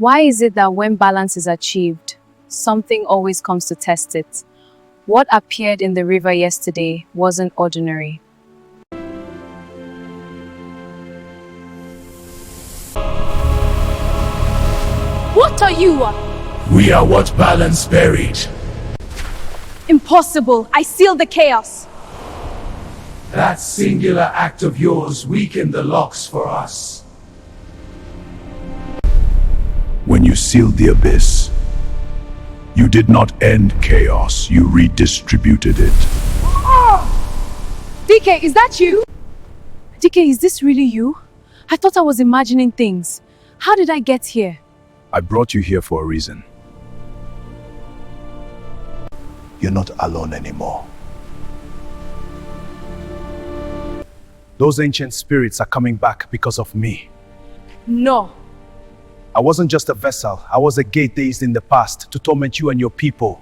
Why is it that when balance is achieved, something always comes to test it? What appeared in the river yesterday wasn't ordinary. What are you? We are what balance buried. Impossible. I seal the chaos. That singular act of yours weakened the locks for us. When you sealed the abyss, you did not end chaos, you redistributed it. DK, is that you? DK, is this really you? I thought I was imagining things. How did I get here? I brought you here for a reason. You're not alone anymore. Those ancient spirits are coming back because of me. No. I wasn't just a vessel, I was a gate days in the past to torment you and your people.